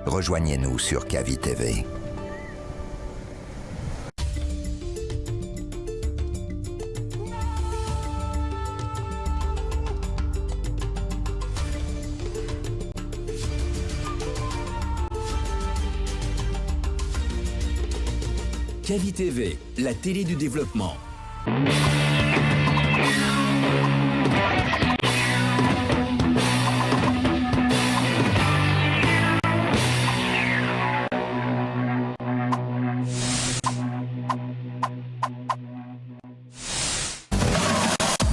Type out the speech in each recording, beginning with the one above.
Rejoignez-nous sur Kavi TV. Kavi TV, la télé du développement.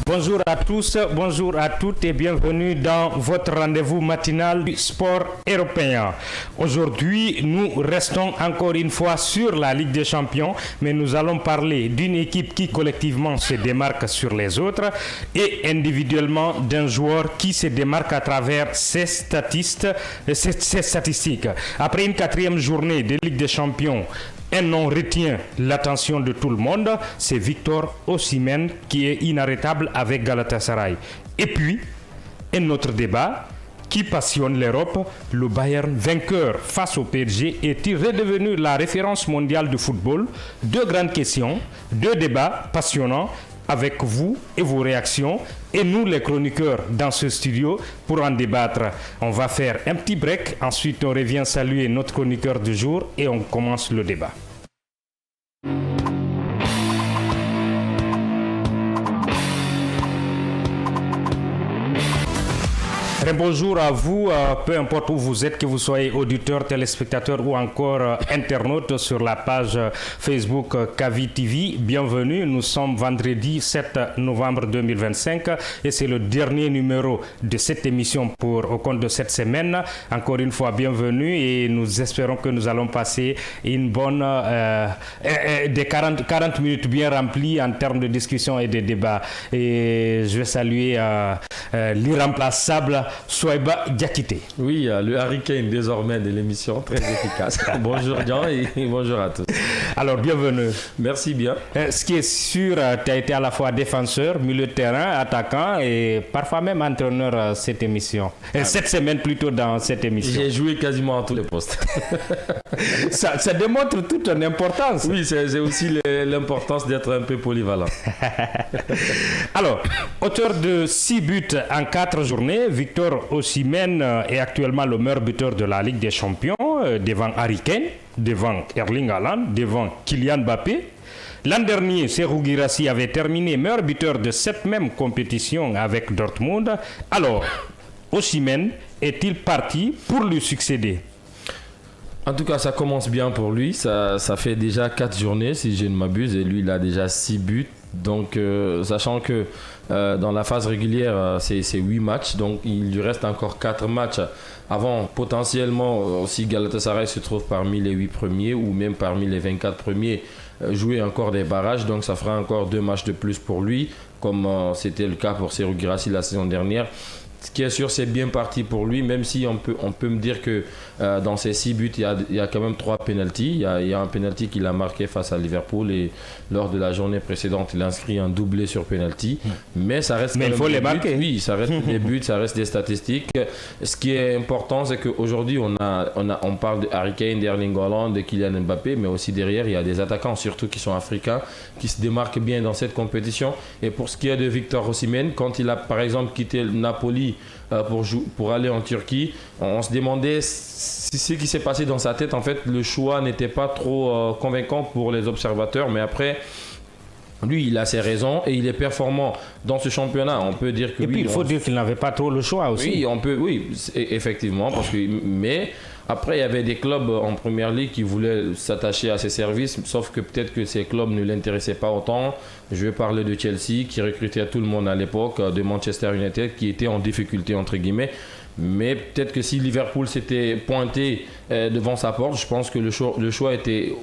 Bonjour à tous, bonjour à toutes et bienvenue dans votre rendez-vous matinal du sport européen. Aujourd'hui, nous restons encore une fois sur la Ligue des Champions, mais nous allons parler d'une équipe qui collectivement se démarque sur les autres et individuellement d'un joueur qui se démarque à travers ses statistiques. Après une quatrième journée de Ligue des Champions, un nom retient l'attention de tout le monde, c'est Victor Osimhen qui est inarrêtable avec Galatasaray. Et puis, un autre débat qui passionne l'Europe, le Bayern vainqueur face au PSG est-il redevenu la référence mondiale du football? Deux grandes questions, deux débats passionnants avec vous et vos réactions et nous les chroniqueurs dans ce studio pour en débattre. On va faire un petit break, ensuite on revient saluer notre chroniqueur du jour et on commence le débat. Bonjour à vous, peu importe où vous êtes, que vous soyez auditeur, téléspectateur ou encore internaute sur la page Facebook Kavi TV. Bienvenue, nous sommes vendredi 7 novembre 2025 et c'est le dernier numéro de cette émission au compte de cette semaine. Encore une fois, bienvenue et nous espérons que nous allons passer une bonne des 40 minutes bien remplies en termes de discussion et de débat. Et je vais saluer l'irremplaçable Souaïba Diakité. Oui, le Harry Kane désormais de l'émission, très efficace. Bonjour Jean et bonjour à tous. Alors, bienvenue. Merci bien. Ce qui est sûr, tu as été à la fois défenseur, milieu de terrain, attaquant et parfois même entraîneur cette émission. Cette semaine plutôt dans cette émission. J'ai joué quasiment à tous les postes. ça démontre toute une importance. Oui, c'est aussi l'importance d'être un peu polyvalent. Alors, auteur de 6 buts en 4 journées, Victor Osimhen est actuellement le meilleur buteur de la Ligue des Champions, devant Harry Kane, devant Erling Haaland, devant Kylian Mbappé. L'an dernier, Serhou Guirassy avait terminé meilleur buteur de cette même compétition avec Dortmund. Alors, Osimhen est-il parti pour lui succéder? En tout cas, ça commence bien pour lui. Ça fait déjà 4 journées, si je ne m'abuse, et lui, il a déjà 6 buts. Donc, sachant que dans la phase régulière, c'est 8 matchs. Donc, il lui reste encore 4 matchs avant, potentiellement, si Galatasaray se trouve parmi les 8 premiers ou même parmi les 24 premiers, jouer encore des barrages. Donc, ça fera encore 2 matchs de plus pour lui, comme c'était le cas pour Serhou Guirassy la saison dernière. Ce qui est sûr, c'est bien parti pour lui, même si on peut me dire que dans ses 6 buts, il y a quand même 3 pénaltys. Il y a un pénalty qu'il a marqué face à Liverpool et lors de la journée précédente, il a inscrit un doublé sur pénalty. Mais ça reste il faut les marquer. Oui, ça reste des buts, ça reste des statistiques. Ce qui est important, c'est qu'aujourd'hui, on parle de Harry Kane, d'Erling Haaland, de Kylian Mbappé, mais aussi derrière, il y a des attaquants, surtout qui sont africains, qui se démarquent bien dans cette compétition. Et pour ce qui est de Victor Osimhen, quand il a par exemple quitté le Napoli pour aller en Turquie, on se demandait si ce qui s'est passé dans sa tête. En fait, le choix n'était pas trop convaincant pour les observateurs, mais après, lui, il a ses raisons et il est performant dans ce championnat. On peut dire que et puis, il faut dire qu'il n'avait pas trop le choix aussi. Oui, effectivement, mais après, il y avait des clubs en première ligue qui voulaient s'attacher à ses services, sauf que peut-être que ces clubs ne l'intéressaient pas autant. Je vais parler de Chelsea, qui recrutait tout le monde à l'époque, de Manchester United, qui était en difficulté, entre guillemets. Mais peut-être que si Liverpool s'était pointé devant sa porte, je pense que le choix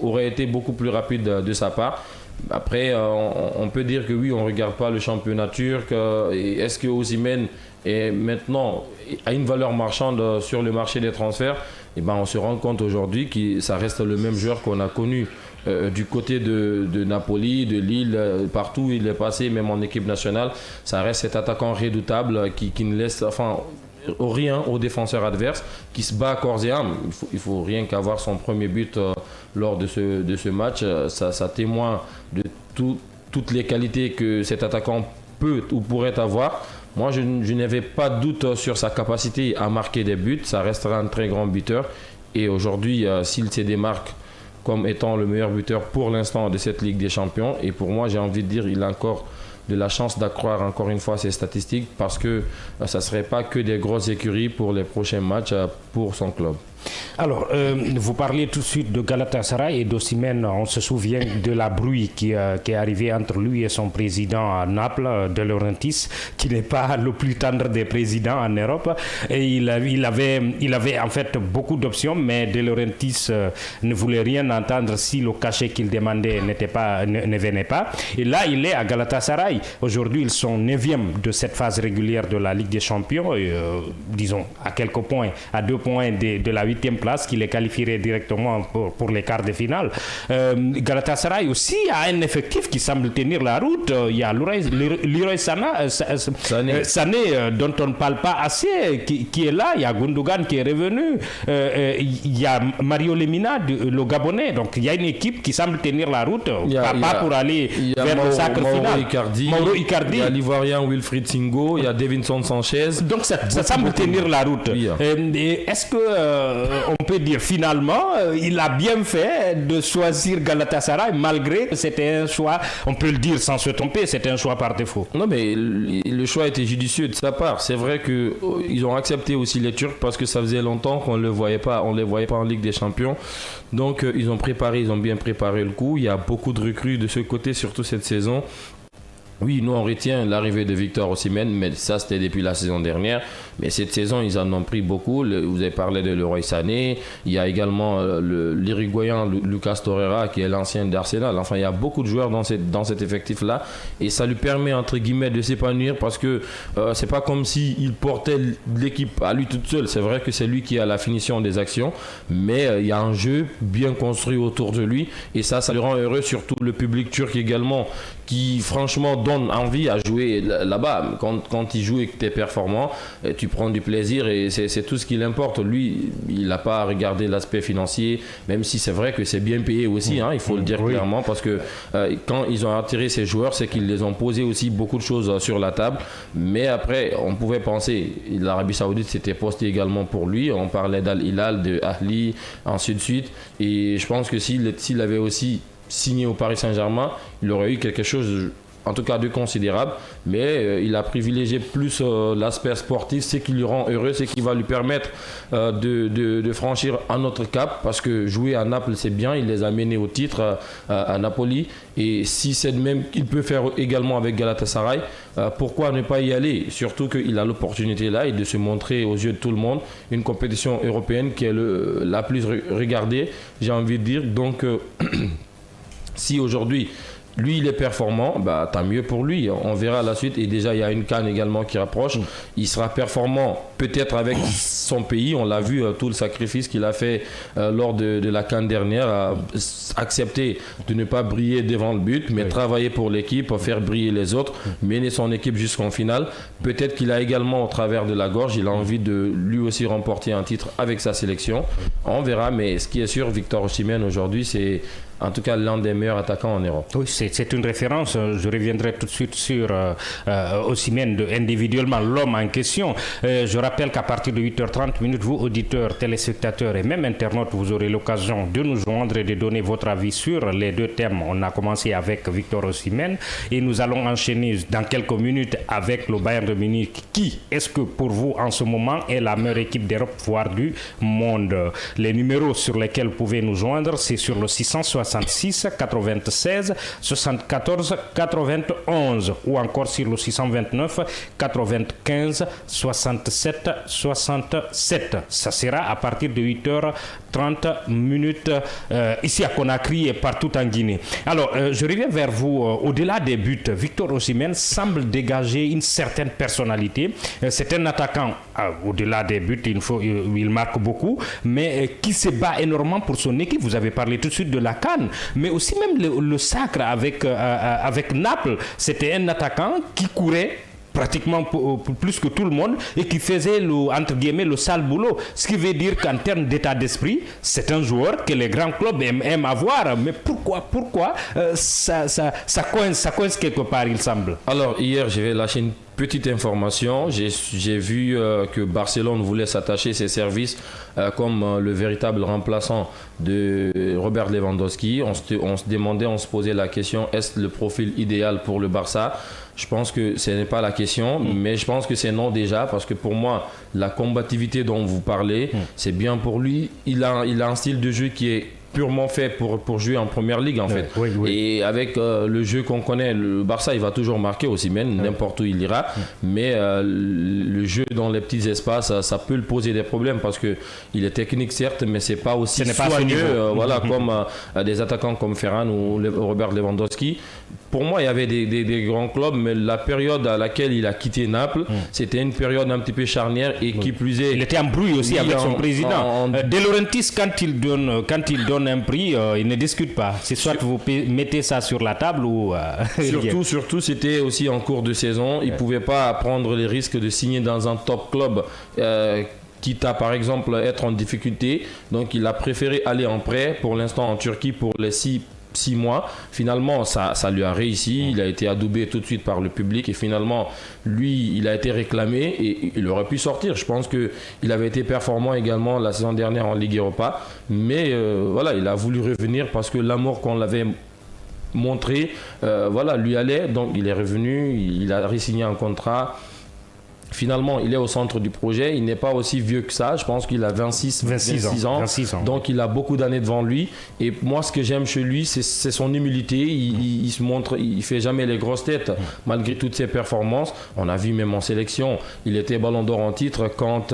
aurait été beaucoup plus rapide de sa part. Après, on peut dire que oui, on ne regarde pas le championnat turc. Est-ce que Osimhen est maintenant a une valeur marchande sur le marché des transferts? On se rend compte aujourd'hui que ça reste le même joueur qu'on a connu du côté de Napoli, de Lille, partout où il est passé, même en équipe nationale. Ça reste cet attaquant redoutable qui ne laisse... rien au défenseur adverse qui se bat à corps et âme. Il faut rien qu'avoir son premier but lors de ce match. Ça témoigne de toutes les qualités que cet attaquant peut ou pourrait avoir. Moi, je n'avais pas de doute sur sa capacité à marquer des buts. Ça restera un très grand buteur. Et aujourd'hui, s'il se démarque comme étant le meilleur buteur pour l'instant de cette Ligue des Champions, et pour moi, j'ai envie de dire, il a encore de la chance d'accroître encore une fois ses statistiques parce que ça ne serait pas que des grosses écuries pour les prochains matchs pour son club. Alors, vous parlez tout de suite de Galatasaray et d'Osimhen. On se souvient de la brouille qui est arrivée entre lui et son président à Naples, De Laurentiis, qui n'est pas le plus tendre des présidents en Europe. Et il avait en fait beaucoup d'options, mais De Laurentiis ne voulait rien entendre si le cachet qu'il demandait ne venait pas. Et là, il est à Galatasaray. Aujourd'hui, ils sont 9e de cette phase régulière de la Ligue des Champions, disons à quelques points, à 2 points de la 8e place qui les qualifierait directement pour les quarts de finale. Galatasaray aussi a un effectif qui semble tenir la route. Il y a Leroy Sané dont on ne parle pas assez, qui est là. Il y a Gundogan qui est revenu. Il y a Mario Lemina, le Gabonais. Donc il y a une équipe qui semble tenir la route, pas pour aller vers le sacre final. Mauro Icardi. Il y a l'Ivoirien Wilfried Singo, il y a Davinson Sanchez. Donc ça semble tenir la route. Est-ce que on peut dire finalement il a bien fait de choisir Galatasaray malgré que c'était un choix, on peut le dire sans se tromper, c'était un choix par défaut? Non, mais le choix était judicieux de sa part. C'est vrai qu'ils ont accepté aussi les Turcs parce que ça faisait longtemps qu'on ne les voyait pas en Ligue des Champions. Donc ils ont bien préparé le coup. Il y a beaucoup de recrues de ce côté, surtout cette saison. Oui, nous on retient l'arrivée de Victor Osimhen, mais ça c'était depuis la saison dernière. Mais cette saison, ils en ont pris beaucoup. Vous avez parlé de Leroy Sané. Il y a également l'Uruguayen Lucas Torreira qui est l'ancien d'Arsenal. Enfin, il y a beaucoup de joueurs dans cet effectif-là. Et ça lui permet, entre guillemets, de s'épanouir parce que c'est pas comme s'il portait l'équipe à lui toute seule. C'est vrai que c'est lui qui a la finition des actions. Mais il y a un jeu bien construit autour de lui. Et ça le rend heureux, surtout le public turc également, qui franchement donne envie à jouer là-bas. Quand il joue et que tu es performant, tu prends du plaisir et c'est tout ce qui l'importe. Lui, il n'a pas à regarder l'aspect financier, même si c'est vrai que c'est bien payé aussi, il faut le dire clairement, parce que quand ils ont attiré ces joueurs, c'est qu'ils les ont posé aussi beaucoup de choses sur la table. Mais après, on pouvait penser, l'Arabie Saoudite s'était posté également pour lui. On parlait d'Al Hilal, de Ahli, ainsi de suite. Et je pense que s'il avait aussi signé au Paris Saint-Germain, il aurait eu quelque chose, en tout cas de considérable, mais il a privilégié plus l'aspect sportif, c'est qui lui rend heureux, c'est qui va lui permettre de franchir un autre cap, parce que jouer à Naples c'est bien, il les a menés au titre à Napoli, et si c'est de même qu'il peut faire également avec Galatasaray, pourquoi ne pas y aller, surtout qu'il a l'opportunité là et de se montrer aux yeux de tout le monde, une compétition européenne qui est la plus regardée, j'ai envie de dire. Donc si aujourd'hui lui il est performant, tant mieux pour lui, on verra la suite. Et déjà il y a une CAN également qui rapproche. Il sera performant peut-être avec son pays, on l'a vu, tout le sacrifice qu'il a fait lors de la CAN dernière, accepter de ne pas briller devant le but, mais travailler pour l'équipe, faire briller les autres, mener son équipe jusqu'en finale. Peut-être qu'il a également au travers de la gorge, il a envie de lui aussi remporter un titre avec sa sélection, on verra. Mais ce qui est sûr, Victor Osimhen aujourd'hui, c'est en tout cas l'un des meilleurs attaquants en Europe. Oui, c'est une référence. Je reviendrai tout de suite sur Osimhen, individuellement l'homme en question. Je rappelle qu'à partir de 8h30, vous, auditeurs, téléspectateurs et même internautes, vous aurez l'occasion de nous joindre et de donner votre avis sur les deux thèmes. On a commencé avec Victor Osimhen et nous allons enchaîner dans quelques minutes avec le Bayern de Munich. Qui est-ce que pour vous en ce moment est la meilleure équipe d'Europe, voire du monde? Les numéros sur lesquels vous pouvez nous joindre, c'est sur le 666 96 74 91 ou encore sur le 629 95 67 67. Ça sera à partir de 8h30 ici à Conakry et partout en Guinée. Alors, je reviens vers vous. Au-delà des buts, Victor Osimhen semble dégager une certaine personnalité. C'est un attaquant, au-delà des buts, il marque beaucoup, mais qui se bat énormément pour son équipe. Vous avez parlé tout de suite de la CAN, mais aussi même le sacre avec Naples. C'était un attaquant qui courait pratiquement plus que tout le monde et qui faisait entre guillemets le sale boulot. Ce qui veut dire qu'en termes d'état d'esprit, c'est un joueur que les grands clubs aiment avoir. Mais pourquoi ça coince quelque part, il semble. Alors hier, je vais lâcher une petite information. J'ai vu que Barcelone voulait s'attacher ses services comme le véritable remplaçant de Robert Lewandowski. On se posait la question, est-ce le profil idéal pour le Barça? Je pense que ce n'est pas la question, mais je pense que c'est non déjà, parce que pour moi, la combativité dont vous parlez, c'est bien pour lui. Il a un style de jeu qui est purement fait pour jouer en première ligue en fait. Oui. Et avec le jeu qu'on connaît, le Barça il va toujours marquer Osimhen, n'importe où il ira, mais le jeu dans les petits espaces, ça peut le poser des problèmes parce que il est technique certes, mais c'est pas aussi soigneux comme des attaquants comme Ferran ou Robert Lewandowski. Pour moi, il y avait des grands clubs, mais la période à laquelle il a quitté Naples, c'était une période un petit peu charnière et qui plus est... Il était en brouille aussi avec son président. De Laurentiis, quand il donne un prix, il ne discute pas. C'est soit vous mettez ça sur la table ou... Surtout, c'était aussi en cours de saison. Il ne pouvait pas prendre les risques de signer dans un top club quitte à par exemple être en difficulté. Donc il a préféré aller en prêt pour l'instant en Turquie pour les 6 mois. Finalement, ça lui a réussi. Il a été adoubé tout de suite par le public et finalement, lui, il a été réclamé et il aurait pu sortir. Je pense qu'il avait été performant également la saison dernière en Ligue Europa. Mais il a voulu revenir parce que l'amour qu'on l'avait montré, lui allait. Donc, il est revenu, il a re-signé un contrat. Finalement, il est au centre du projet. Il n'est pas aussi vieux que ça. Je pense qu'il a 26 ans. Donc, il a beaucoup d'années devant lui. Et moi, ce que j'aime chez lui, c'est son humilité. Il se montre, il fait jamais les grosses têtes, malgré toutes ses performances. On a vu même en sélection, il était Ballon d'Or en titre quand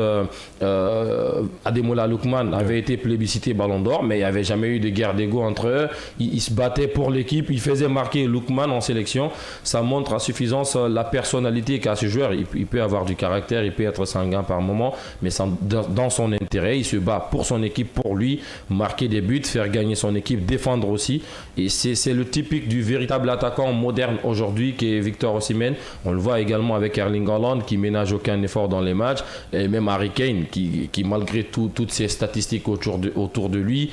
Ademola Lookman avait été plébiscité Ballon d'Or, mais il n'y avait jamais eu de guerre d'ego entre eux. Il se battait pour l'équipe. Il faisait marquer Lookman en sélection. Ça montre à suffisance la personnalité qu'a ce joueur. Il peut avoir du caractère, il peut être sanguin par moment, mais dans son intérêt, il se bat pour son équipe, pour lui, marquer des buts, faire gagner son équipe, défendre aussi. Et c'est le typique du véritable attaquant moderne aujourd'hui qui est Victor Osimhen. On le voit également avec Erling Haaland qui ménage aucun effort dans les matchs, et même Harry Kane qui malgré toutes ses statistiques autour de lui,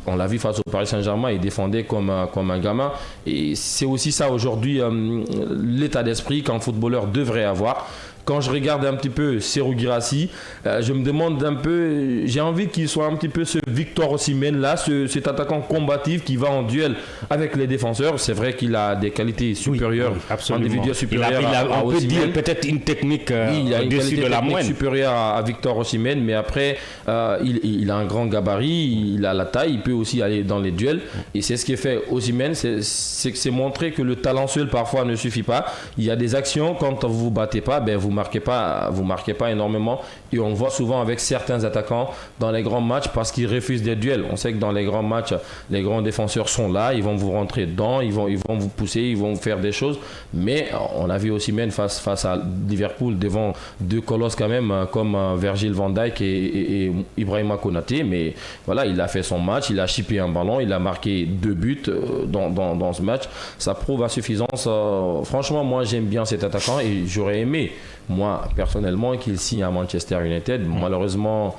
on l'a vu face au Paris Saint-Germain, il défendait comme un gamin. Et c'est aussi ça aujourd'hui l'état d'esprit qu'un footballeur devrait avoir. Quand je regarde un petit peu Serhou Guirassy, je me demande un peu, j'ai envie qu'il soit un petit peu ce Victor Osimhen là, cet attaquant combatif qui va en duel avec les défenseurs. C'est vrai qu'il a des qualités supérieures, individuelles supérieures à on Osimhen. peut dire peut-être une technique il a une au-dessus qualité de la moyenne supérieure à Victor Osimhen, mais après il a un grand gabarit, il a la taille, il peut aussi aller dans les duels. Et c'est ce qui fait Osimhen, c'est montrer que le talent seul parfois ne suffit pas. Il y a des actions, quand vous vous battez pas, vous marquez pas énormément, et on le voit souvent avec certains attaquants dans les grands matchs parce qu'ils refusent des duels. On sait que dans les grands matchs, les grands défenseurs sont là, ils vont vous rentrer dedans, ils vont vous pousser, ils vont faire des choses, mais on a vu Osimhen face à Liverpool devant deux colosses quand même comme Virgil van Dijk et Ibrahima Konaté, mais voilà, il a fait son match, il a chippé un ballon, il a marqué 2 buts dans ce match. Ça prouve à suffisance. Franchement, moi j'aime bien cet attaquant et j'aurais aimé, moi personnellement, qu'il signe à Manchester United. Malheureusement,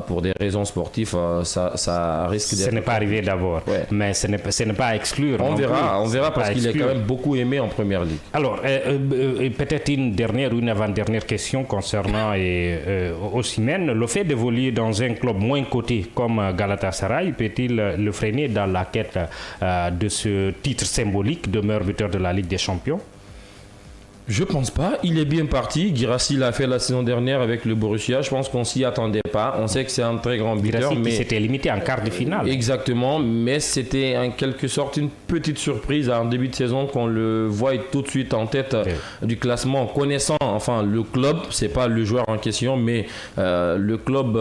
pour des raisons sportives, ça risque d'être... Ce n'est pas arrivé d'abord, mais ce n'est pas à exclure. On verra parce qu'il est quand même beaucoup aimé en Première Ligue. Alors, peut-être une dernière ou une avant-dernière question concernant Osimhen. Le fait d'évoluer dans un club moins coté comme Galatasaray peut-il le freiner dans la quête de ce titre symbolique de meilleur buteur de la Ligue des Champions? Je pense pas. Il est bien parti. Guirassy l'a fait la saison dernière avec le Borussia. Je pense qu'on s'y attendait pas. On sait que c'est un très grand buteur, mais c'était limité en quart de finale. Exactement, mais c'était en quelque sorte une petite surprise en début de saison qu'on le voit tout de suite en tête du classement. Connaissant, le club, c'est pas le joueur en question, mais le club,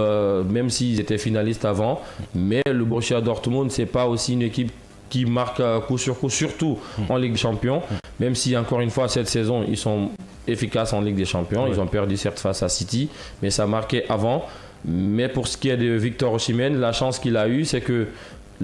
même s'ils étaient finalistes avant, mais le Borussia Dortmund, c'est pas aussi une équipe qui marque coup sur coup, surtout en Ligue des Champions, même si encore une fois cette saison ils sont efficaces en Ligue des Champions. Ils ont perdu certes face à City, mais ça marquait avant. Mais pour ce qui est de Victor Osimhen, la chance qu'il a eue, c'est que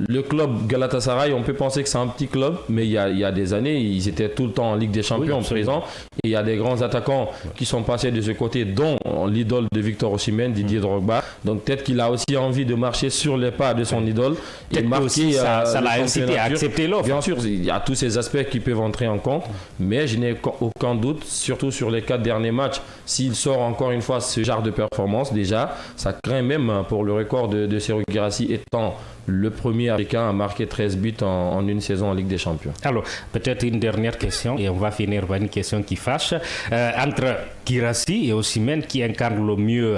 le club Galatasaray, on peut penser que c'est un petit club, mais il y a des années, ils étaient tout le temps en Ligue des Champions présents. Et il y a des grands attaquants qui sont passés de ce côté, dont l'idole de Victor Osimhen, Didier Drogba. Donc peut-être qu'il a aussi envie de marcher sur les pas de son idole. Et marquer, ça l'a incité à accepter l'offre. Bien sûr, il y a tous ces aspects qui peuvent entrer en compte, mais je n'ai aucun doute, surtout sur les 4 derniers matchs, s'il sort encore une fois ce genre de performance, déjà, ça craint même pour le record de Serhou Guirassy étant le premier Africain à marquer 13 buts en une saison en Ligue des Champions. Alors, peut-être une dernière question, et on va finir par une question qui fâche. Entre Guirassy et Osimhen, qui incarne le mieux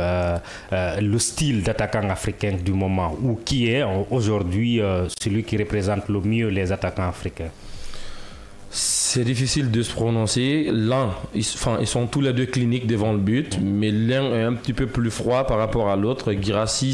le style d'attaquant africain du moment, ou qui est aujourd'hui celui qui représente le mieux les attaquants africains? C'est difficile de se prononcer. L'un, ils sont tous les deux cliniques devant le but, mais l'un est un petit peu plus froid par rapport à l'autre. Guirassy,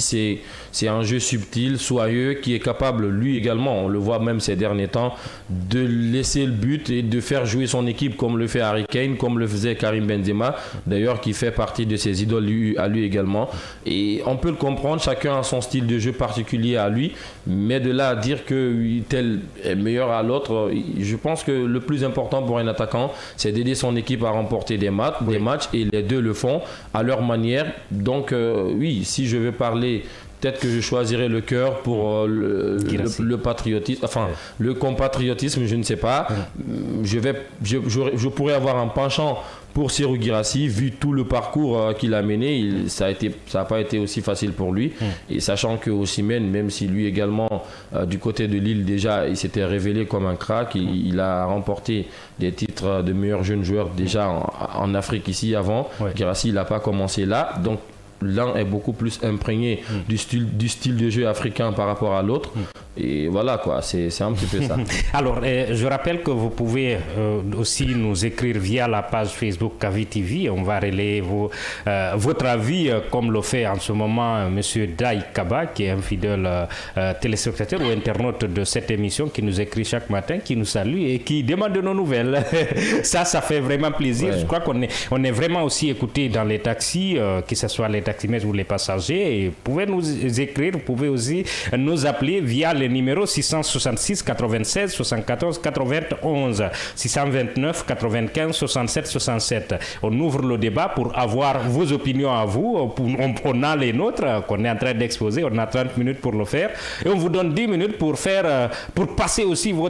c'est un jeu subtil, soyeux, qui est capable, lui également, on le voit même ces derniers temps, de laisser le but et de faire jouer son équipe comme le fait Harry Kane, comme le faisait Karim Benzema, d'ailleurs qui fait partie de ses idoles à lui également. Et on peut le comprendre, chacun a son style de jeu particulier à lui, mais de là à dire que tel est meilleur à l'autre, je pense que le plus important pour un attaquant, c'est d'aider son équipe à remporter des matchs, et les deux le font à leur manière. Donc oui, si je veux parler, peut-être que je choisirais le cœur pour le patriotisme, le compatriotisme, je ne sais pas. Je pourrais avoir un penchant pour Serhou Guirassy, vu tout le parcours qu'il a mené. Ça n'a pas été aussi facile pour lui. Et sachant que Osimhen, même si lui également, du côté de Lille, déjà, il s'était révélé comme un crack. Il a remporté des titres de meilleur jeune joueur déjà en Afrique ici avant. Guirassy, il n'a pas commencé là. Donc, l'un est beaucoup plus imprégné du style de jeu africain par rapport à l'autre. Et voilà quoi, c'est un petit peu ça. Alors, je rappelle que vous pouvez aussi nous écrire via la page Facebook Kavi TV. On va relayer votre avis, comme le fait en ce moment M. Dai Kaba, qui est un fidèle téléspectateur ou internaute de cette émission, qui nous écrit chaque matin, qui nous salue et qui demande de nos nouvelles. Ça fait vraiment plaisir. Je crois qu'on est vraiment aussi écouté dans les taxis, que ce soit les taximètres ou les passagers. Et vous pouvez nous écrire, vous pouvez aussi nous appeler via le numéro 666 96 74 91 629 95 67 67. On ouvre le débat pour avoir vos opinions à vous. On a les nôtres qu'on est en train d'exposer. On a 30 minutes pour le faire. Et on vous donne 10 minutes pour passer aussi pour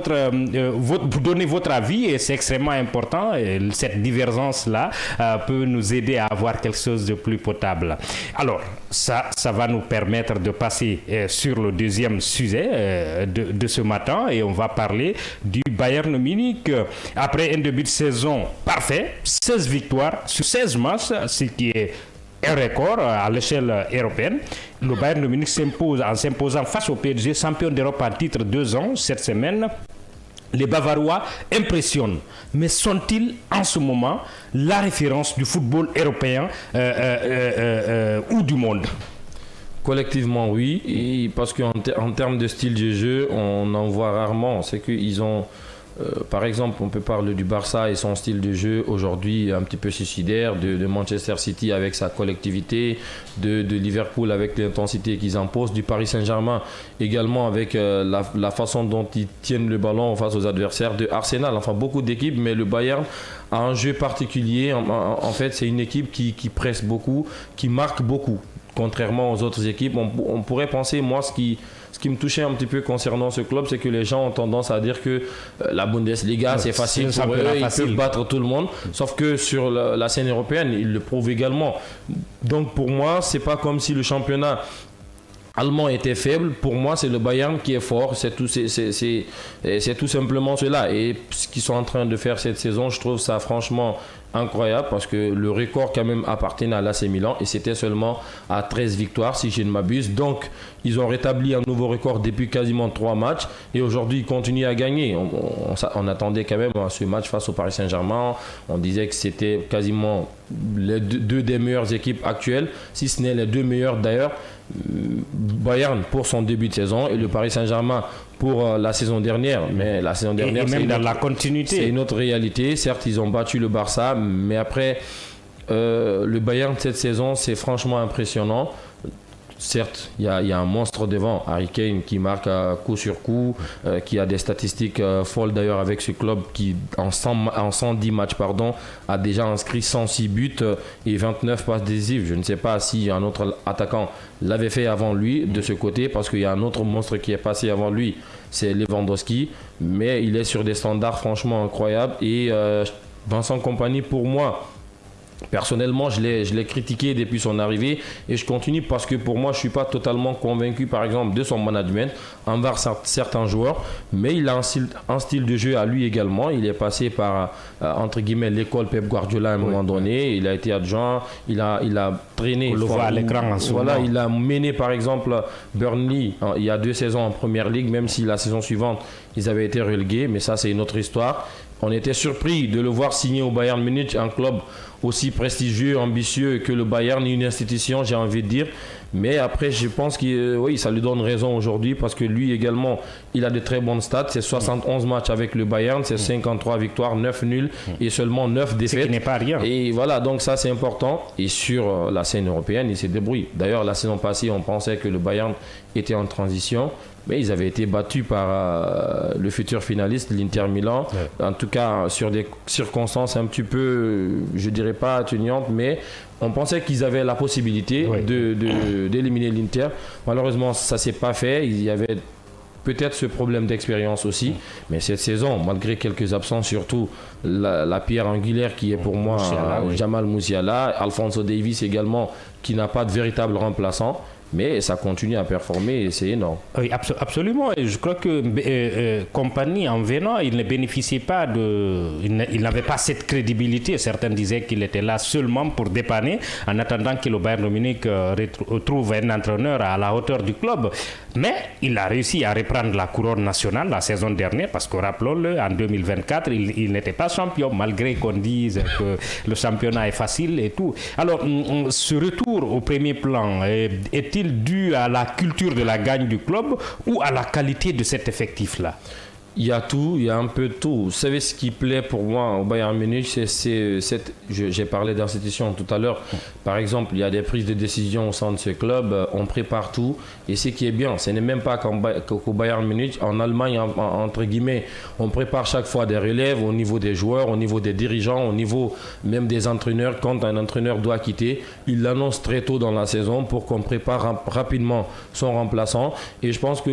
donner votre avis. Et c'est extrêmement important. Et cette divergence-là peut nous aider à avoir quelque chose de plus potable. Alors, ça va nous permettre de passer sur le deuxième sujet de ce matin, et on va parler du Bayern Munich. Après un début de saison parfait, 16 victoires sur 16 matchs, ce qui est un record à l'échelle européenne. Le Bayern Munich s'imposant face au PSG, champion d'Europe en titre 2 ans cette semaine. Les Bavarois impressionnent, mais sont-ils en ce moment la référence du football européen ou du monde? Collectivement, oui, et parce qu'en termes de style de jeu, on en voit rarement. C'est qu'ils ont, par exemple, on peut parler du Barça et son style de jeu aujourd'hui un petit peu suicidaire, de Manchester City avec sa collectivité, de Liverpool avec l'intensité qu'ils imposent, du Paris Saint-Germain également avec la façon dont ils tiennent le ballon face aux adversaires, de Arsenal, enfin beaucoup d'équipes, mais le Bayern a un jeu particulier. En fait, c'est une équipe qui presse beaucoup, qui marque beaucoup. Contrairement aux autres équipes, on pourrait penser, moi, ce qui me touchait un petit peu concernant ce club, c'est que les gens ont tendance à dire que la Bundesliga, c'est facile pour eux, ils peuvent battre tout le monde. Sauf que sur la scène européenne, ils le prouvent également. Donc pour moi, c'est pas comme si le championnat allemand était faible. Pour moi, c'est le Bayern qui est fort. C'est tout simplement cela. Et ce qu'ils sont en train de faire cette saison, je trouve ça franchement incroyable, parce que le record quand même appartenait à l'AC Milan et c'était seulement à 13 victoires si je ne m'abuse. Donc ils ont rétabli un nouveau record depuis quasiment 3 matchs et aujourd'hui ils continuent à gagner. On attendait quand même ce match face au Paris Saint-Germain. On disait que c'était quasiment les deux des meilleures équipes actuelles, si ce n'est les deux meilleures d'ailleurs. Bayern pour son début de saison et le Paris Saint-Germain pour la saison dernière, mais la saison dernière et même dans la continuité, c'est une autre réalité. Certes, ils ont battu le Barça, mais après le Bayern cette saison, c'est franchement impressionnant. certes, il y a un monstre devant, Harry Kane, qui marque coup sur coup, qui a des statistiques folles d'ailleurs avec ce club qui, en 110 matchs, a déjà inscrit 106 buts et 29 passes décisives. Je ne sais pas si un autre attaquant l'avait fait avant lui de ce côté, parce qu'il y a un autre monstre qui est passé avant lui, c'est Lewandowski, mais il est sur des standards franchement incroyables. Et Vincent Kompany, pour moi, personnellement, je l'ai critiqué depuis son arrivée et je continue parce que pour moi, je ne suis pas totalement convaincu, par exemple, de son management envers certains joueurs, mais il a un style de jeu à lui également. Il est passé par, entre guillemets, l'école Pep Guardiola à un moment donné. Il a été adjoint, il a traîné. On le voit à l'écran en ce moment. Voilà, il a mené, par exemple, Burnley il y a 2 saisons en Première Ligue, même si la saison suivante, ils avaient été relégués, mais ça, c'est une autre histoire. On était surpris de le voir signer au Bayern Munich, un club aussi prestigieux, ambitieux que le Bayern, une institution, j'ai envie de dire. Mais après, je pense que oui, ça lui donne raison aujourd'hui parce que lui également, il a de très bonnes stats. C'est 71 matchs avec le Bayern, c'est 53 victoires, 9 nuls et seulement 9 défaites. Ce qui n'est pas rien. Et voilà, donc ça c'est important. Et sur la scène européenne, il s'est débrouillé. D'ailleurs, la saison passée, on pensait que le Bayern était en transition. Mais ils avaient été battus par le futur finaliste, l'Inter Milan. Ouais. En tout cas, sur des circonstances un petit peu, je dirais pas atténuantes, mais on pensait qu'ils avaient la possibilité d'éliminer l'Inter. Malheureusement, ça ne s'est pas fait. Il y avait peut-être ce problème d'expérience aussi. Mais cette saison, malgré quelques absences, surtout la pierre angulaire qui est pour moi Jamal Musiala, Alphonso Davies également, qui n'a pas de véritable remplaçant. Mais ça continue à performer et c'est énorme. Oui, absolument. Et je crois que Kompany, en venant, il ne bénéficiait pas il n'avait pas cette crédibilité. Certains disaient qu'il était là seulement pour dépanner, en attendant que le Bayern Munich retrouve un entraîneur à la hauteur du club. Mais il a réussi à reprendre la couronne nationale la saison dernière, parce que, rappelons-le, en 2024, il n'était pas champion, malgré qu'on dise que le championnat est facile et tout. Alors, ce retour au premier plan est-il dû à la culture de la gagne du club ou à la qualité de cet effectif-là? Il y a tout, il y a un peu de tout. Vous savez ce qui plaît pour moi au Bayern Munich, j'ai parlé d'institution tout à l'heure. Par exemple, il y a des prises de décision au sein de ce club, on prépare tout. Et ce qui est bien, ce n'est même pas qu'au Bayern Munich. En Allemagne, entre guillemets, on prépare chaque fois des relèves au niveau des joueurs, au niveau des dirigeants, au niveau même des entraîneurs. Quand un entraîneur doit quitter, il l'annonce très tôt dans la saison pour qu'on prépare rapidement son remplaçant. Et je pense que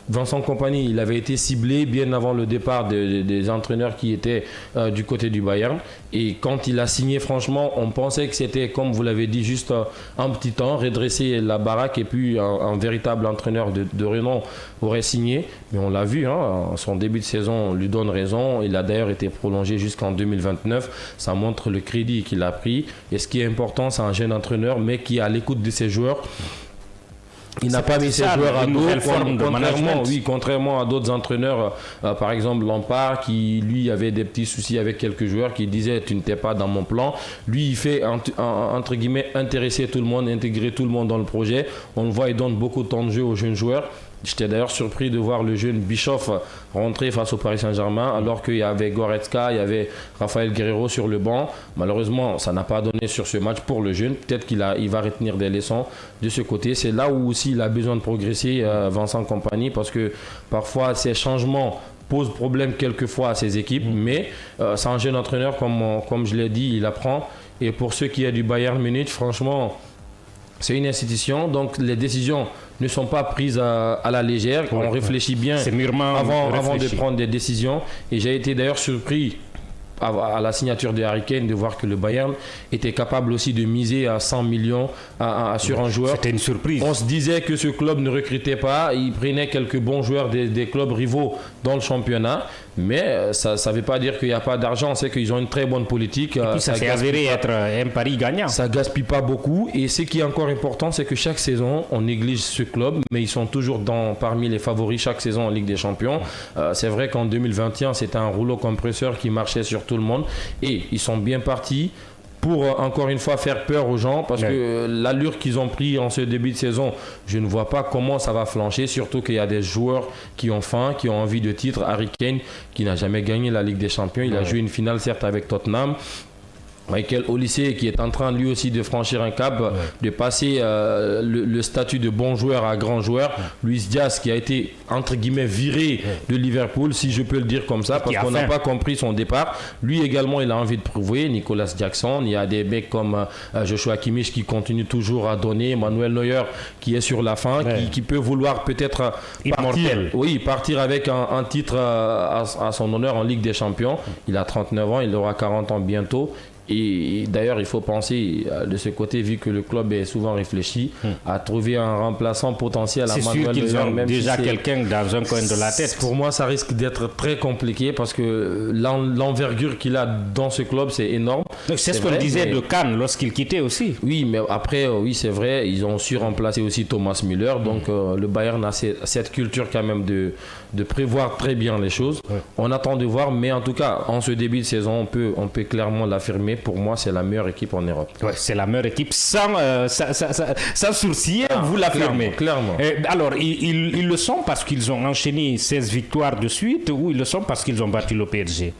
Vincent Kompany, il avait été ciblé bien avant le départ des entraîneurs qui étaient du côté du Bayern. Et quand il a signé, franchement, on pensait que c'était, comme vous l'avez dit, juste un petit temps, redresser la baraque et puis un véritable entraîneur de renom aurait signé. Mais on l'a vu, son début de saison lui donne raison. Il a d'ailleurs été prolongé jusqu'en 2029. Ça montre le crédit qu'il a pris. Et ce qui est important, c'est un jeune entraîneur, mais qui est à l'écoute de ses joueurs. Il n'a pas mis ses joueurs à dos, contrairement à d'autres entraîneurs, par exemple Lampard, qui lui avait des petits soucis avec quelques joueurs, qui disaient tu n'étais pas dans mon plan. Lui, il fait entre guillemets intéresser tout le monde, intégrer tout le monde dans le projet. On le voit, il donne beaucoup de temps de jeu aux jeunes joueurs. J'étais d'ailleurs surpris de voir le jeune Bischoff rentrer face au Paris Saint-Germain, alors qu'il y avait Goretzka, il y avait Raphaël Guerreiro sur le banc. Malheureusement, ça n'a pas donné sur ce match pour le jeune. Peut-être qu'il va retenir des leçons de ce côté. C'est là où aussi il a besoin de progresser, Vincent Kompany, parce que parfois ces changements posent problème quelquefois à ses équipes. Mais c'est un jeune entraîneur, comme je l'ai dit, il apprend. Et pour ceux qui est du Bayern Munich, franchement, c'est une institution, donc les décisions ne sont pas prises à la légère. On réfléchit bien avant de prendre des décisions. Et j'ai été d'ailleurs surpris à la signature de Harry Kane de voir que le Bayern était capable aussi de miser à 100 millions sur un joueur. C'était une surprise. On se disait que ce club ne recrutait pas. Il prenait quelques bons joueurs des clubs rivaux dans le championnat. Mais ça ne veut pas dire qu'il n'y a pas d'argent. C'est qu'ils ont une très bonne politique. Et puis ça s'est avéré être un pari gagnant. Ça ne gaspille pas beaucoup. Et ce qui est encore important, c'est que chaque saison, on néglige ce club. Mais ils sont toujours parmi les favoris chaque saison en Ligue des Champions. C'est vrai qu'en 2021, c'était un rouleau compresseur qui marchait sur tout le monde. Et ils sont bien partis pour encore une fois faire peur aux gens, parce que l'allure qu'ils ont pris en ce début de saison, je ne vois pas comment ça va flancher, surtout qu'il y a des joueurs qui ont faim, qui ont envie de titre. Harry Kane, qui n'a jamais gagné la Ligue des Champions, il a joué une finale certes avec Tottenham. Michael Olise qui est en train lui aussi de franchir un cap, de passer le statut de bon joueur à grand joueur. Luis Diaz qui a été entre guillemets viré de Liverpool, si je peux le dire comme ça, parce qu'on n'a pas compris son départ. Lui également, il a envie de prouver. Nicolas Jackson, il y a des mecs comme Joshua Kimmich qui continue toujours à donner, Manuel Neuer qui est sur la fin, qui peut vouloir peut-être partir avec un titre à son honneur en Ligue des Champions. Il a 39 ans, il aura 40 ans bientôt. Et d'ailleurs, il faut penser de ce côté, vu que le club est souvent réfléchi, à trouver un remplaçant potentiel à Manuel Neuer. C'est sûr qu'ils ont déjà quelqu'un dans un coin de la tête. Pour moi, ça risque d'être très compliqué parce que l'envergure qu'il a dans ce club, c'est énorme. Donc c'est ce qu'on disait de Kahn lorsqu'il quittait aussi. Oui, mais après, oui, c'est vrai, ils ont su remplacer aussi Thomas Müller. Donc le Bayern a cette culture quand même de prévoir très bien les choses. On attend de voir, mais en tout cas, en ce début de saison, on peut clairement l'affirmer. Pour moi, c'est la meilleure équipe en Europe. Ouais, c'est la meilleure équipe sans sourciller, vous l'affirmez. Clairement. Alors, ils le sont parce qu'ils ont enchaîné 16 victoires de suite ou ils le sont parce qu'ils ont battu le PSG?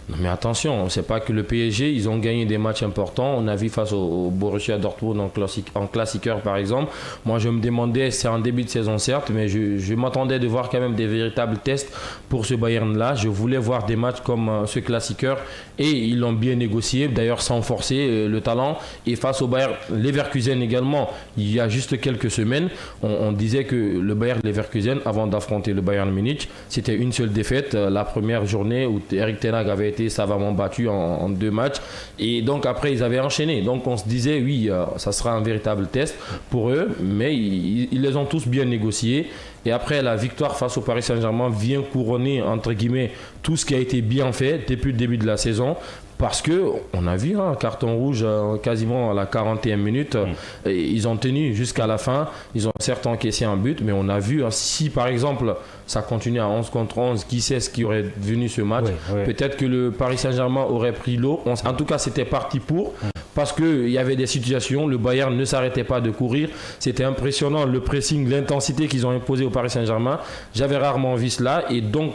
Non, mais attention, c'est pas que le PSG, ils ont gagné des matchs importants. On a vu face au Borussia Dortmund en classiqueur par exemple. Moi je me demandais, c'est un début de saison certes, mais je m'attendais de voir quand même des véritables tests pour ce Bayern là. Je voulais voir des matchs comme ce classiqueur et ils l'ont bien négocié, d'ailleurs sans forcer le talent. Et face au Bayern Leverkusen également, il y a juste quelques semaines, on disait que le Bayern Leverkusen, avant d'affronter le Bayern Munich, c'était une seule défaite, la première journée où Erik ten Hag avait été savamment battu en 2 matchs et donc après ils avaient enchaîné, donc on se disait oui, ça sera un véritable test pour eux, mais ils les ont tous bien négociés. Et après, la victoire face au Paris Saint-Germain vient couronner, entre guillemets, tout ce qui a été bien fait depuis le début de la saison. Parce qu'on a vu un carton rouge quasiment à la 41e minute. Et ils ont tenu jusqu'à la fin. Ils ont certes encaissé un but, mais on a vu, si par exemple ça continue à 11 contre 11, qui sait ce qui aurait venu ce match. Peut-être que le Paris Saint-Germain aurait pris l'eau. En tout cas, c'était parti pour. Parce qu'il y avait des situations, le Bayern ne s'arrêtait pas de courir. C'était impressionnant, le pressing, l'intensité qu'ils ont imposé au Paris Saint-Germain. J'avais rarement vu cela. Et donc,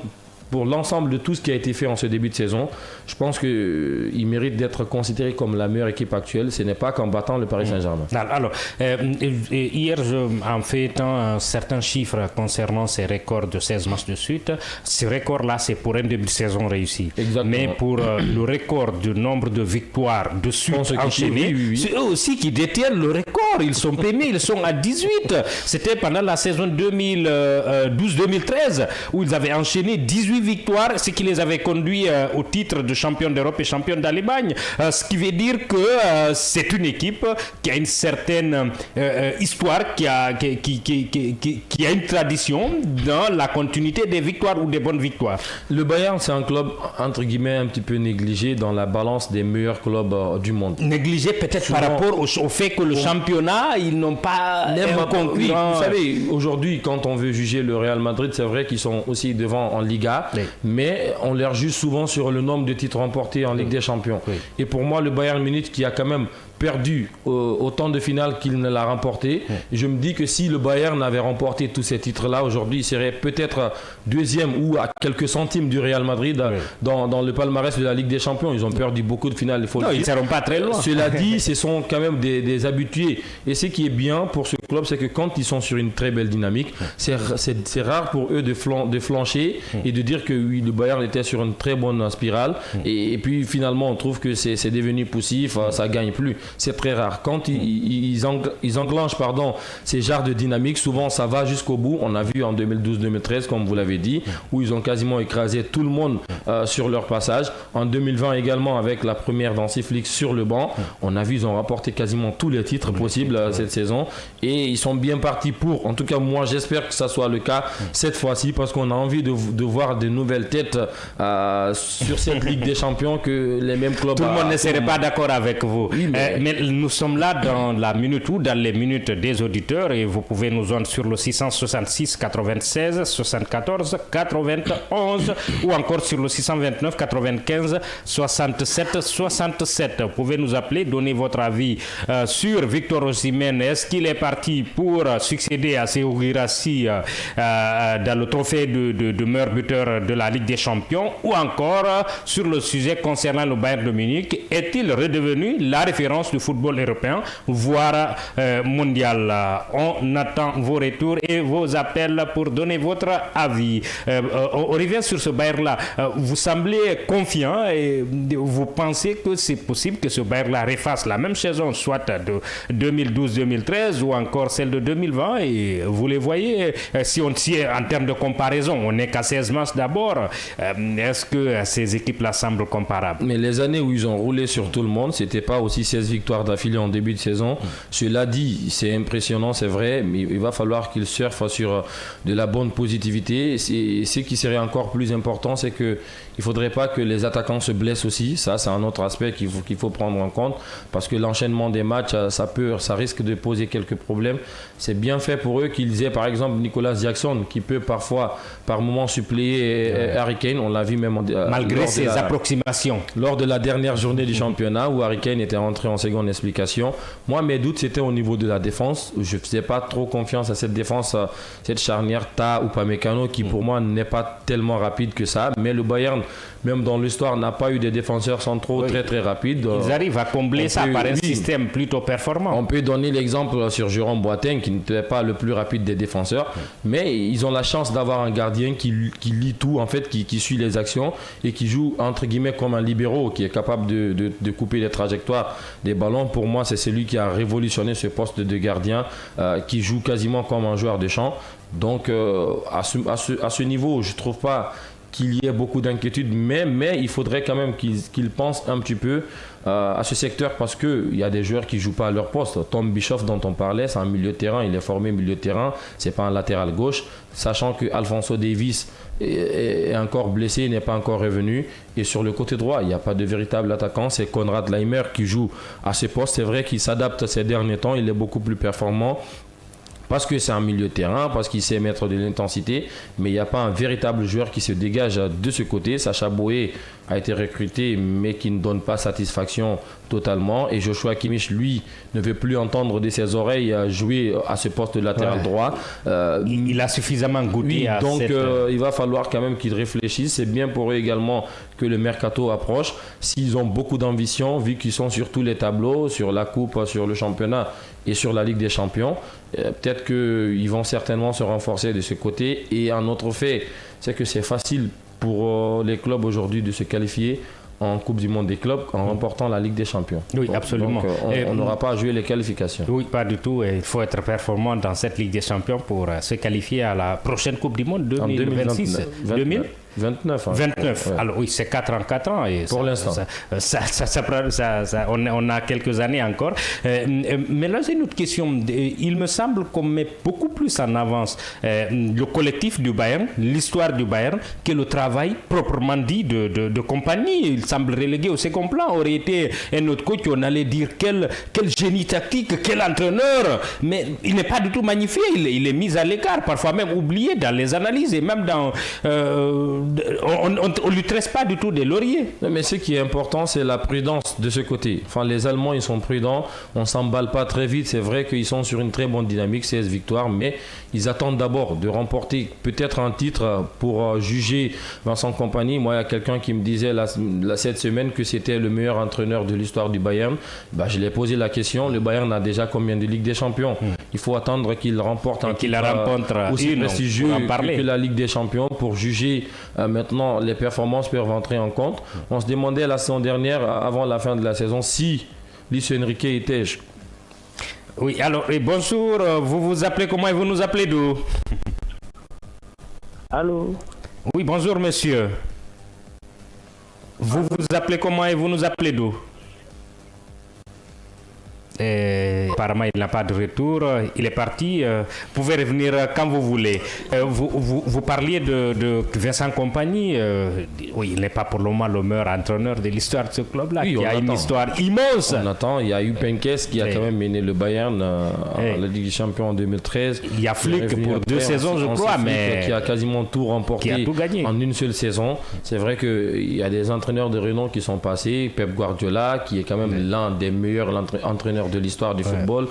pour l'ensemble de tout ce qui a été fait en ce début de saison, je pense qu'il mérite d'être considéré comme la meilleure équipe actuelle. Ce n'est pas qu'en battant le Paris Saint-Germain. Alors, hier, en fait un certain chiffre concernant ces records de 16 matchs de suite. Ce record-là, c'est pour un début de saison réussi. Exactement. Mais pour le record du nombre de victoires de suite enchaînées, c'est eux aussi qui détiennent le record. Ils sont pénés, ils sont à 18. C'était pendant la saison 2012-2013 où ils avaient enchaîné 18 victoires, ce qui les avait conduits au titre de champion d'Europe et champion d'Allemagne. Ce qui veut dire que c'est une équipe qui a une certaine histoire, qui a une tradition dans la continuité des victoires ou des bonnes victoires. Le Bayern, c'est un club, entre guillemets, un petit peu négligé dans la balance des meilleurs clubs du monde. Négligé peut-être souvent, par rapport au fait que le championnat, ils n'ont pas un concurrent. Vous savez, aujourd'hui, quand on veut juger le Real Madrid, c'est vrai qu'ils sont aussi devant en Liga. Mais on les juge souvent sur le nombre de titres remportés en Ligue des Champions. Et pour moi, le Bayern Munich qui a quand même perdu autant de finales qu'il ne l'a remporté. Je me dis que si le Bayern avait remporté tous ces titres-là, aujourd'hui, il serait peut-être deuxième ou à quelques centimes du Real Madrid dans le palmarès de la Ligue des Champions. Ils ont perdu beaucoup de finales. Ils ne seront pas très loin. Cela dit, ce sont quand même des habitués. Et ce qui est bien pour ce club, c'est que quand ils sont sur une très belle dynamique, c'est rare pour eux de flancher et de dire que oui, le Bayern était sur une très bonne spirale. Et puis finalement, on trouve que c'est devenu poussif, ça ne gagne plus. C'est très rare. Quand ils enclenchent ces genres de dynamique, souvent ça va jusqu'au bout. On a vu en 2012-2013, comme vous l'avez dit, où ils ont quasiment écrasé tout le monde sur leur passage. En 2020 également, avec la première d'Hansi Flick sur le banc, on a vu ils ont rapporté quasiment tous les titres possibles cette saison. Et ils sont bien partis pour. En tout cas, moi j'espère que ça soit le cas cette fois-ci, parce qu'on a envie de voir de nouvelles têtes sur cette Ligue des Champions que les mêmes clubs... Tout le monde ne serait pas d'accord avec vous. Oui, mais nous sommes là dans la minute ou dans les minutes des auditeurs et vous pouvez nous joindre sur le 666 96 74 91 ou encore sur le 629 95 67 67. Vous pouvez nous appeler, donner votre avis sur Victor Osimhen. Est-ce qu'il est parti pour succéder à Serhou Guirassy dans le trophée de meilleur buteur vainqueur de la Ligue des Champions, ou encore sur le sujet concernant le Bayern de Munich, est-il redevenu la référence du football européen, voire mondial? On attend vos retours et vos appels pour donner votre avis. On revient sur ce Bayern-là. Vous semblez confiant et vous pensez que c'est possible que ce Bayern-là refasse la même saison, soit de 2012-2013 ou encore celle de 2020, et vous les voyez, si on tient en termes de comparaison, on n'est qu'à 16 matchs d'abord, est-ce que ces équipes-là semblent comparables? Mais les années où ils ont roulé sur tout le monde, c'était pas aussi 16 victoires d'affilée en début de saison. Cela dit, c'est impressionnant, c'est vrai, mais il va falloir qu'ils surfent sur de la bonne positivité. Ce qui serait encore plus important, c'est que il ne faudrait pas que les attaquants se blessent aussi. Ça, c'est un autre aspect qu'il faut prendre en compte, parce que l'enchaînement des matchs, ça risque de poser quelques problèmes. C'est bien fait pour eux qu'ils aient par exemple Nicolas Jackson, qui peut parfois, par moment, suppléer Harry Kane. On l'a vu même malgré ses approximations. Lors de la dernière journée du championnat, où Harry Kane était rentré en seconde explication. Moi, mes doutes, c'était au niveau de la défense. Je ne faisais pas trop confiance à cette défense, cette charnière Ta ou Upamecano, qui pour moi n'est pas tellement rapide que ça. Mais le Bayern, même dans l'histoire, n'a pas eu des défenseurs centraux très très rapides. Ils arrivent à combler ça par un système plutôt performant. On peut donner l'exemple sur Jérôme Boateng, qui n'était pas le plus rapide des défenseurs, mais ils ont la chance d'avoir un gardien qui lit tout, en fait, qui suit les actions et qui joue entre guillemets comme un libéro, qui est capable de couper les trajectoires des ballons. Pour moi, c'est celui qui a révolutionné ce poste de gardien, qui joue quasiment comme un joueur de champ. Donc à ce niveau, je ne trouve pas qu'il y ait beaucoup d'inquiétudes, mais il faudrait quand même qu'ils pensent un petit peu à ce secteur, parce qu'il y a des joueurs qui ne jouent pas à leur poste. Tom Bischoff, dont on parlait, c'est un milieu de terrain, il est formé milieu de terrain, c'est pas un latéral gauche, sachant que Alphonso Davies est encore blessé, il n'est pas encore revenu, et sur le côté droit, il n'y a pas de véritable attaquant, c'est Konrad Laimer qui joue à ce poste. C'est vrai qu'il s'adapte ces derniers temps, il est beaucoup plus performant, parce que c'est un milieu de terrain, parce qu'il sait mettre de l'intensité, mais il n'y a pas un véritable joueur qui se dégage de ce côté. Sacha Boé a été recruté, mais qui ne donne pas satisfaction totalement. Et Joshua Kimmich, lui, ne veut plus entendre de ses oreilles jouer à ce poste de latéral droit. Il a suffisamment goûté à donc il va falloir quand même qu'ils réfléchissent. C'est bien pour eux également que le mercato approche. S'ils ont beaucoup d'ambition, vu qu'ils sont sur tous les tableaux, sur la Coupe, sur le championnat et sur la Ligue des Champions, peut-être qu'ils vont certainement se renforcer de ce côté. Et un autre fait, c'est que c'est facile pour les clubs aujourd'hui de se qualifier en Coupe du Monde des clubs en remportant la Ligue des Champions. Oui, absolument. Donc, on n'aura pas à jouer les qualifications. Oui, pas du tout. Il faut être performant dans cette Ligue des Champions pour se qualifier à la prochaine Coupe du Monde 2026. 29. 29. Ouais. Alors oui, c'est 4 ans, 4 ans. Et pour l'instant. On a quelques années encore. Mais là, j'ai une autre question. Il me semble qu'on met beaucoup plus en avance le collectif du Bayern, l'histoire du Bayern, que le travail proprement dit de compagnie. Il semble relégué au second plan. Aurait été un autre coach, on allait dire quel génie tactique, quel entraîneur. Mais il n'est pas du tout magnifié. Il est mis à l'écart, parfois même oublié dans les analyses et même dans... on ne lui tresse pas du tout des lauriers. Mais ce qui est important, c'est la prudence de ce côté. Enfin, les Allemands, ils sont prudents. On ne s'emballe pas très vite. C'est vrai qu'ils sont sur une très bonne dynamique, 16 victoires, mais ils attendent d'abord de remporter peut-être un titre pour juger Vincent Kompany. Moi, il y a quelqu'un qui me disait cette semaine que c'était le meilleur entraîneur de l'histoire du Bayern. Je lui ai posé la question. Le Bayern a déjà combien de Ligue des Champions? Il faut attendre qu'il remporte un titre aussi prestigieux que la Ligue des Champions pour juger. Maintenant, les performances peuvent entrer en compte. On se demandait la saison dernière, avant la fin de la saison, si Luis Enrique était... Oui, alors, bonjour. Vous vous appelez comment et vous nous appelez d'où? Allô? Oui, bonjour, monsieur. Vous vous appelez comment et vous nous appelez d'où? Apparemment, il n'a pas de retour. Il est parti. Vous pouvez revenir quand vous voulez. Vous parliez de Vincent Kompany. Oui, il n'est pas pour le moment le meilleur entraîneur de l'histoire de ce club-là. Oui, qui a une histoire immense. On attend. Il y a eu Penkes qui a quand même mené le Bayern à la Ligue des Champions en 2013. Il y a Flick pour 2 saisons, je crois, mais qui a quasiment tout remporté, qui a tout gagné en une seule saison. C'est vrai qu'il y a des entraîneurs de renom qui sont passés. Pep Guardiola, qui est quand même l'un des meilleurs entraîneurs de l'histoire du football. football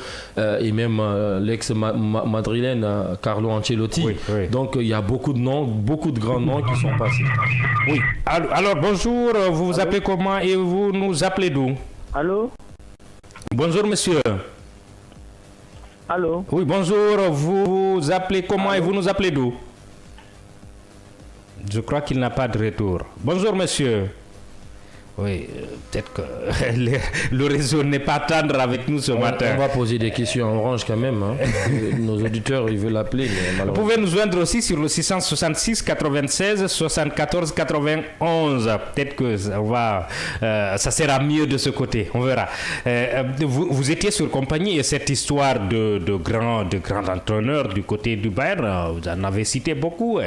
et même l'ex-madrilène Carlo Ancelotti. Oui. Donc il y a beaucoup de noms, beaucoup de grands noms qui sont passés. Oui. Alors bonjour, vous vous appelez comment et vous nous appelez d'où? Allô? Bonjour monsieur. Allô? Oui, bonjour, vous vous appelez comment et vous nous appelez d'où? Je crois qu'il n'a pas de retour. Bonjour monsieur. Oui, peut-être que le réseau n'est pas tendre avec nous ce matin. On va poser des questions à Orange quand même. Hein. Nos auditeurs, ils veulent l'appeler. Vous pouvez nous joindre aussi sur le 666 96 74 91. Peut-être que ça sera mieux de ce côté. On verra. Vous étiez sur compagnie et cette histoire de grands entraîneurs du côté du Bayern, vous en avez cité beaucoup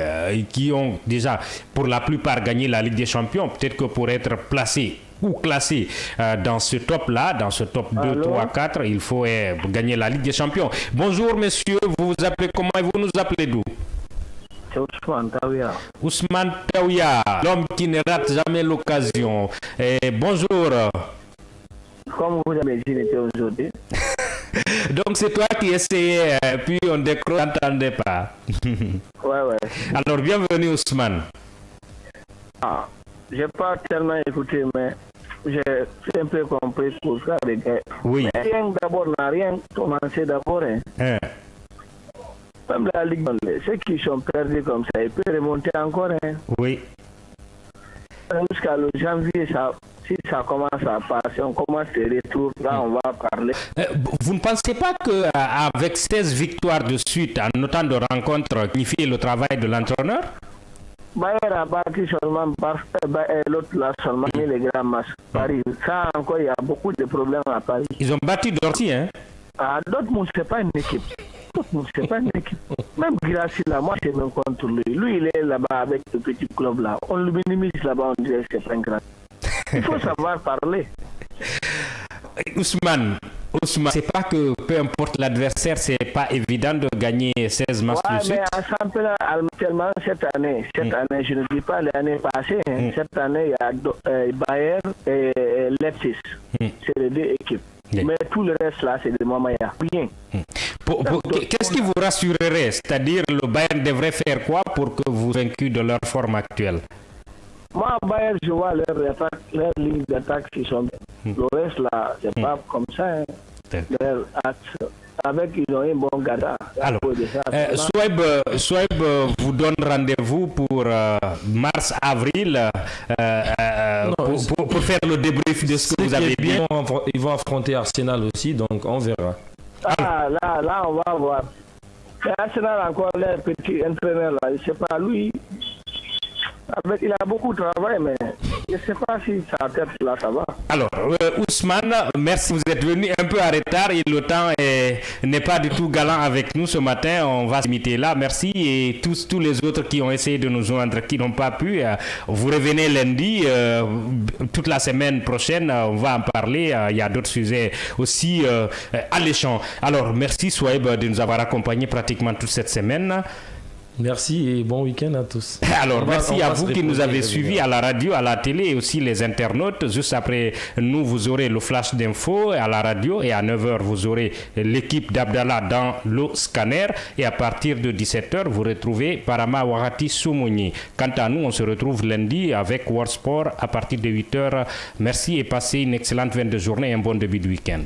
qui ont déjà pour la plupart gagné la Ligue des Champions. Peut-être que pour être placé ou classé dans ce top-là, dans ce top 2, 3, 4, il faut gagner la Ligue des Champions. Bonjour monsieur, vous vous appelez comment et vous nous appelez d'où? C'est Ousmane Taouya. Ousmane Taouya, l'homme qui ne rate jamais l'occasion. Bonjour. Comme vous avez dit, j'étais aujourd'hui. Donc c'est toi qui essayais, puis on décroche, n'entendait pas. Ouais. Alors bienvenue Ousmane. J'ai pas tellement écouté, mais j'ai un peu compris pour ça, les gars. Oui. Mais rien d'abord, n'a rien commencé d'abord. Hein. Même la Ligue, ceux qui sont perdus comme ça, ils peuvent remonter encore. Hein. Oui. Jusqu'à le janvier, si ça commence à passer, on commence les retours, là on va parler. Vous ne pensez pas qu'avec 16 victoires de suite, en autant de rencontres, signifie le travail de l'entraîneur? Bayer a battu seulement l'autre là seulement les grands matchs. Paris, ça encore, il y a beaucoup de problèmes à Paris. Ils ont battu Dortmund, hein? Dortmund, c'est pas une équipe. C'est pas une équipe. Même Girassi là, moi c'est même contre lui. Lui, il est là-bas avec le petit club là. On le minimise là-bas, on dirait que c'est pas un grand. Il faut savoir parler. Ousmane, c'est pas que peu importe l'adversaire, c'est pas évident de gagner 16 matchs de suite. Mais en championnat, actuellement, cette année, je ne dis pas l'année passée, cette année, il y a Bayern et Leipzig. C'est les deux équipes. Mais tout le reste là, c'est des Mamaya. Bien. Qu'est-ce qui vous rassurerait? C'est-à-dire, le Bayern devrait faire quoi pour que vous vainquiez de leur forme actuelle? Moi, Bayern, je vois leur ligne d'attaque qui sont. Le reste là, c'est pas comme ça. Hein. Leur axe, avec, ils ont un bon gardien. Alors, Souaib vous donne rendez-vous pour mars-avril pour faire le débrief de ce que vous avez dit. Ils vont affronter Arsenal aussi, donc on verra. Là, on va voir. Mais Arsenal, encore, leur petit entraîneur là, je ne sais pas, lui. Il a beaucoup de travail, mais je ne sais pas si sa tête là, ça va. Alors, Ousmane, merci. Vous êtes venu un peu en retard et le temps n'est pas du tout galant avec nous ce matin. On va se limiter là. Merci. Et tous les autres qui ont essayé de nous joindre, qui n'ont pas pu, vous revenez lundi. Toute la semaine prochaine, on va en parler. Il y a d'autres sujets aussi alléchants. Alors, merci Souaib de nous avoir accompagnés pratiquement toute cette semaine. Merci et bon week-end à tous. Alors, merci à vous qui nous avez suivis à la radio, à la télé et aussi les internautes. Juste après nous, vous aurez le flash d'info à la radio et à 9h, vous aurez l'équipe d'Abdallah dans le scanner. Et à partir de 17h, vous retrouvez Parama Warati Soumouni. Quant à nous, on se retrouve lundi avec World Sport à partir de 8h. Merci et passez une excellente fin de journée et un bon début de week-end.